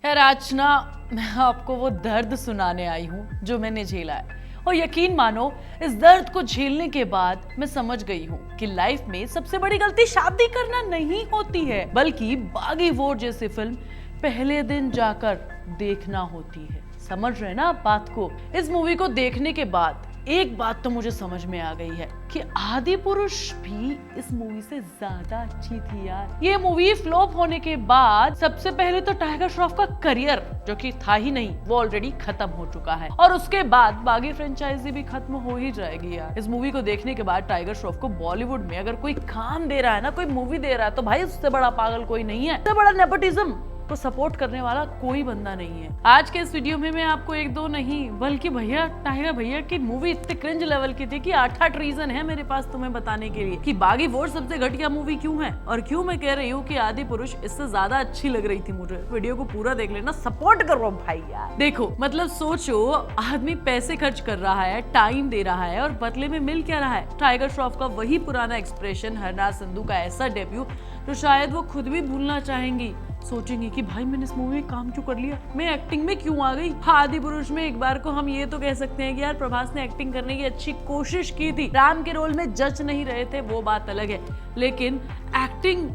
खैर आज ना मैं आपको वो दर्द सुनाने आई हूँ जो मैंने झेला है, और यकीन मानो इस दर्द को झेलने के बाद मैं समझ गई हूँ कि लाइफ में सबसे बड़ी गलती शादी करना नहीं होती है, बल्कि बागी वोर जैसी फिल्म पहले दिन जाकर देखना होती है। समझ रहे ना आप बात को? इस मूवी को देखने के बाद एक बात तो मुझे समझ में आ गई है कि आदि पुरुष भी इस मूवी से ज्यादा अच्छी थी यार। ये मूवी फ्लॉप होने के बाद सबसे पहले तो टाइगर श्रॉफ का करियर, जो कि था ही नहीं, वो ऑलरेडी खत्म हो चुका है, और उसके बाद बागी फ्रेंचाइजी भी खत्म हो ही जाएगी यार। इस मूवी को देखने के बाद टाइगर श्रॉफ को बॉलीवुड में अगर कोई काम दे रहा है ना, कोई मूवी दे रहा है, तो भाई उससे बड़ा पागल कोई नहीं है, उससे बड़ा नेपोटिज्म को सपोर्ट करने वाला कोई बंदा नहीं है। आज के इस वीडियो में मैं आपको एक दो नहीं बल्कि भैया टाइगर भैया की मूवी इतने क्रिंज लेवल की थी कि 8-8 रीजन है मेरे पास तुम्हें बताने के लिए कि बागी वोर सबसे घटिया मूवी क्यों है, और क्यों मैं कह रही हूँ कि आदि पुरुष इससे ज्यादा अच्छी लग रही थी मुझे। वीडियो को पूरा देख लेना, सपोर्ट करो भाई यार। देखो मतलब सोचो, आदमी पैसे खर्च कर रहा है, टाइम दे रहा है, और बदले में मिल क्या रहा है? टाइगर श्रॉफ का वही पुराना एक्सप्रेशन, हरनाज संधू का ऐसा डेब्यू जो शायद वो खुद भी भूलना चाहेंगी। सोचेंगे कि भाई मैंने इस मूवी में काम क्यों कर लिया, मैं एक्टिंग में क्यों आ गई। आदि पुरुष में एक बार को हम ये तो कह सकते हैं कि यार प्रभास ने एक्टिंग करने की अच्छी कोशिश की थी, राम के रोल में जज नहीं रहे थे, वो बात अलग है, लेकिन एक्टिंग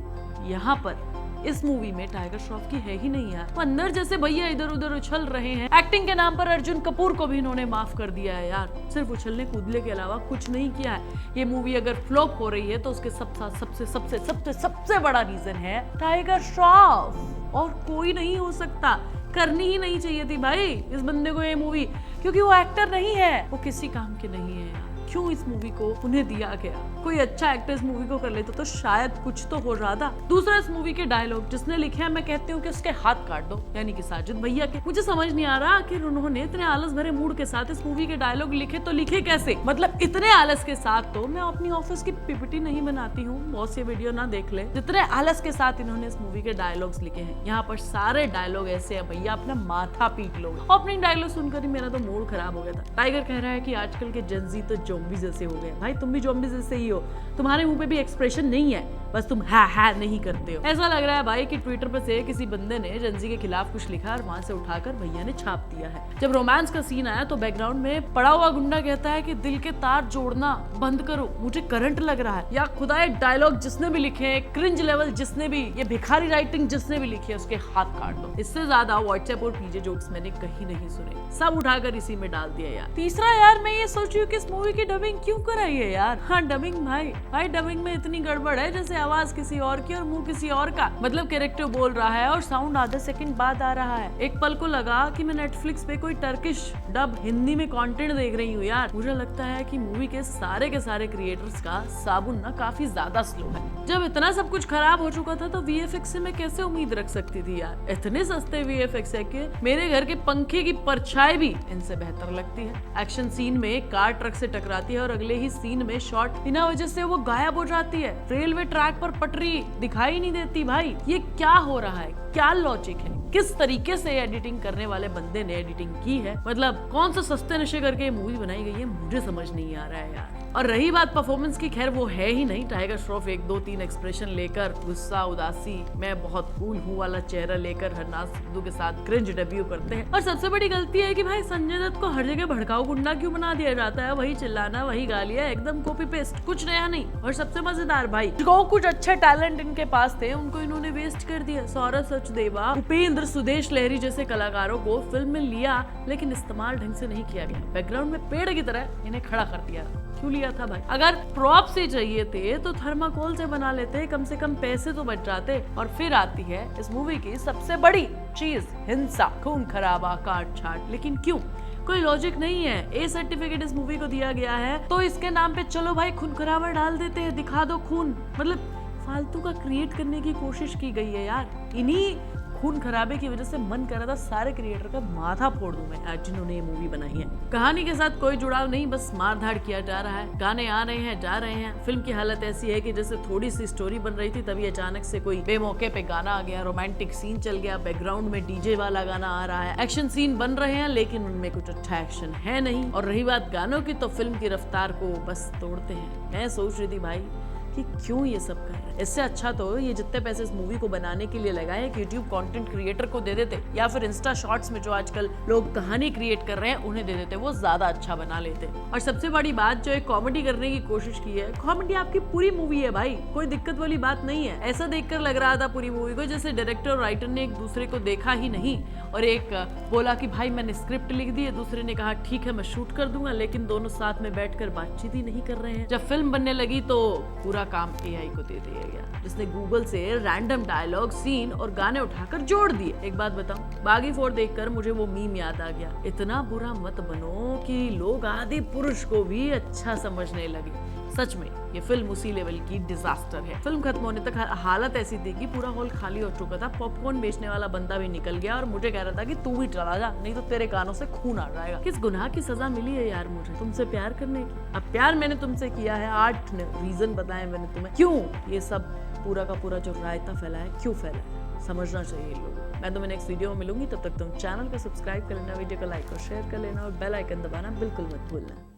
यहाँ पर इस मूवी में टाइगर श्रॉफ की है ही नहीं यार। अंदर जैसे भैया इधर उधर उछल रहे हैं। एक्टिंग के नाम पर अर्जुन कपूर को भी इन्होंने माफ कर दिया है यार, सिर्फ उछलने कूदने के अलावा कुछ नहीं किया है। ये मूवी अगर फ्लॉप हो रही है तो उसके सबसे बड़ा रीजन है टाइगर श्रॉफ, और कोई नहीं हो सकता। करनी ही नहीं चाहिए थी भाई इस बंदे को ये मूवी, क्योंकि वो एक्टर नहीं है, वो किसी काम के नहीं है यार। क्यों इस मूवी को उन्हें दिया गया? कोई अच्छा एक्टर इस मूवी को कर लेता तो शायद कुछ तो हो रहा था। दूसरा, इस मूवी के डायलॉग जिसने लिखे हैं, मैं कहती हूँ कि उसके हाथ काट दो, यानी कि साजिद भैया के। मुझे समझ नहीं आ रहा कि उन्होंने इतने आलस भरे मूड के साथ इस मूवी के डायलॉग लिखे, तो लिखे कैसे? मतलब इतने आलस के साथ तो मैं अपनी ऑफिस की पीपीटी नहीं बनाती हूँ, बहुत सी वीडियो ना देख ले, जितने आलस के साथ इन्होंने इस मूवी के डायलॉग्स लिखे हैं। यहाँ पर सारे डायलॉग ऐसे है भैया अपना माथा पीट लो। ओपनिंग डायलॉग सुनकर ही मेरा तो मूड खराब हो गया था। टाइगर कह रहा है कि आजकल के जेनजी तो ज़ॉम्बी जैसे हो गए। भाई तुम भी ज़ॉम्बी जैसे ही हो, तुम्हारे मुंह पे भी एक्सप्रेशन नहीं है, बस तुम हा नहीं करते हो। ऐसा लग रहा है भाई कि ट्विटर पे से किसी बंदे ने जेनजी के खिलाफ कुछ लिखा और वहां से उठाकर भैया ने छाप दिया है। जब रोमांस का सीन आया तो बैकग्राउंड में पड़ा हुआ गुंडा कहता है कि दिल के तार जोड़ना बंद करो, मुझे करंट लग रहा है। या खुदा डायलॉग जिसने भी लिखे हैं, क्रिंज लेवल जिसने भी, ये भिखारी राइटिंग जिसने भी लिखी है, उसके हाथ काट दो। इससे ज्यादा व्हाट्सएप और पीजे जोक्स मैंने कहीं नहीं सुने, सब उठाकर इसी में डाल दिया यार। तीसरा यार, मैं ये सोच रही हूँ कि इस मूवी की डबिंग क्यों कराई है यार। हाँ डबिंग भाई डबिंग में इतनी गड़बड़ है जैसे आवाज किसी और की और मुंह किसी और का। मतलब कैरेक्टर बोल रहा है और साउंड आधे सेकंड बाद आ रहा है। एक पल को लगा कि मैं नेटफ्लिक्स पे कोई टर्किश डब हिंदी में कंटेंट देख रही हूँ यार। मुझे लगता है कि मूवी के सारे क्रिएटर्स का साबुन ना काफी ज्यादा स्लो है। जब इतना सब कुछ खराब हो चुका था तो वीएफएक्स से मैं कैसे उम्मीद रख सकती थी यार। इतने सस्ते वीएफएक्स है कि मेरे घर के पंखे की परछाई भी इनसे बेहतर लगती है। एक्शन सीन में कार ट्रक से टकराती है और अगले ही सीन में शॉट बिना वजह से वो गायब हो जाती है। रेलवे ट्रैक पर पटरी दिखाई नहीं देती। भाई ये क्या हो रहा है? क्या लॉजिक है? किस तरीके से एडिटिंग करने वाले बंदे ने एडिटिंग की है? मतलब कौन सा सस्ते नशे करके मूवी बनाई गई है, मुझे समझ नहीं आ रहा है यार। और रही बात परफॉर्मेंस की, खैर वो है ही नहीं। टाइगर श्रॉफ 1-2-3 एक्सप्रेशन लेकर गुस्सा, उदासी, मैं बहुत कूल हूँ वाला चेहरा लेकर हरनाज सिद्धू के साथ क्रिंज डेब्यू करते हैं। और सबसे बड़ी गलती है कि भाई संजय दत्त को हर जगह भड़काऊ गुंडा क्यों बना दिया जाता है? वही चिल्लाना, वही गालियां, एकदम कॉपी पेस्ट, कुछ नया नहीं। और सबसे मजेदार भाई, जो कुछ अच्छे टैलेंट इनके पास थे उनको इन्होंने वेस्ट कर दिया। सौरभ सचदेवा, उपेंद्र, सुदेश लहरी जैसे कलाकारों को फिल्म में लिया, लेकिन इस्तेमाल ढंग से नहीं किया गया। बैकग्राउंड में पेड़ की तरह इन्हें खड़ा कर दिया। क्यों लिया था भाई? अगर प्रॉप से चाहिए थे तो थर्माकोल से बना लेते, कम से कम पैसे तो बच जाते। और फिर आती है इस मूवी की सबसे बड़ी चीज, हिंसा, खून खराबा, काट छाट। लेकिन क्यों? कोई लॉजिक नहीं है। ए सर्टिफिकेट इस मूवी को दिया गया है तो इसके नाम पे चलो भाई खून खराबा डाल देते हैं, दिखा दो खून। मतलब फालतू का क्रिएट करने की कोशिश की गई है यार। इन्हीं खून खराबे की वजह से मन कर रहा था सारे क्रिएटर का माथा फोड़ दूं मैं, जिन्होंने ये मूवी बनाई है। कहानी के साथ कोई जुड़ाव नहीं, बस मार धाड़ किया जा रहा है। गाने आ रहे हैं, जा रहे हैं। फिल्म की हालत ऐसी है कि जैसे थोड़ी सी स्टोरी बन रही थी, तभी अचानक से कोई बेमौके पे गाना आ गया, रोमांटिक सीन चल गया, बैकग्राउंड में डीजे वाला गाना आ रहा है। एक्शन सीन बन रहे हैं लेकिन उनमें कुछ अच्छा एक्शन है नहीं। और रही बात गानों की, तो फिल्म की रफ्तार को बस तोड़ते हैं। मैं सोच रही थी भाई कि क्यों ये सब कर रहे हैं। इससे अच्छा तो ये जितने पैसे इस मूवी को बनाने के लिए लगाए कि यूट्यूब कंटेंट क्रिएटर को दे देते, या फिर इंस्टा शॉर्ट्स में जो आजकल लोग कहानी क्रिएट कर रहे हैं उन्हें दे देते, वो ज्यादा अच्छा बना लेते। और सबसे बड़ी बात, जो एक कॉमेडी करने की कोशिश की है, कॉमेडी आपकी पूरी मूवी है भाई, कोई दिक्कत वाली बात नहीं है। ऐसा देखकर लग रहा था पूरी मूवी को जैसे डायरेक्टर और राइटर ने एक दूसरे को देखा ही नहीं, और एक बोला कि भाई मैंने स्क्रिप्ट लिख दी है, दूसरे ने कहा ठीक है मैं शूट कर दूंगा, लेकिन दोनों साथ में बैठकर बातचीत ही नहीं कर रहे हैं। जब फिल्म बनने लगी तो पूरा काम एआई को दे दिया गया, जिसने गूगल से रैंडम डायलॉग, सीन और गाने उठाकर जोड़ दिए। एक बात बताऊं, बागी 4 देखकर मुझे वो मीम याद आ गया, इतना बुरा मत बनो कि लोग आदि पुरुष को भी अच्छा समझने लगे। सच में ये फिल्म उसी लेवल की डिजास्टर है। फिल्म खत्म होने तक हालत ऐसी थी कि पूरा हॉल खाली हो चुका था। पॉपकॉर्न बेचने वाला बंदा भी निकल गया और मुझे कह रहा था कि तू भी चला जा, नहीं तो तेरे कानों से खून आ जाएगा। किस गुनाह की सजा मिली है यार मुझे तुमसे प्यार करने की? अब प्यार मैंने तुमसे किया है, 8 रीजन बताए मैंने तुम्हें क्यों ये सब पूरा का पूरा जो रायता फैला है, क्यों फैला है, समझना चाहिए लोग। मैं तुम्हें नेक्स्ट वीडियो में मिलूंगी, तब तक तुम चैनल को सब्सक्राइब कर लेना, वीडियो को लाइक और शेयर कर लेना, और बेल आइकन दबाना बिल्कुल मत भूलना।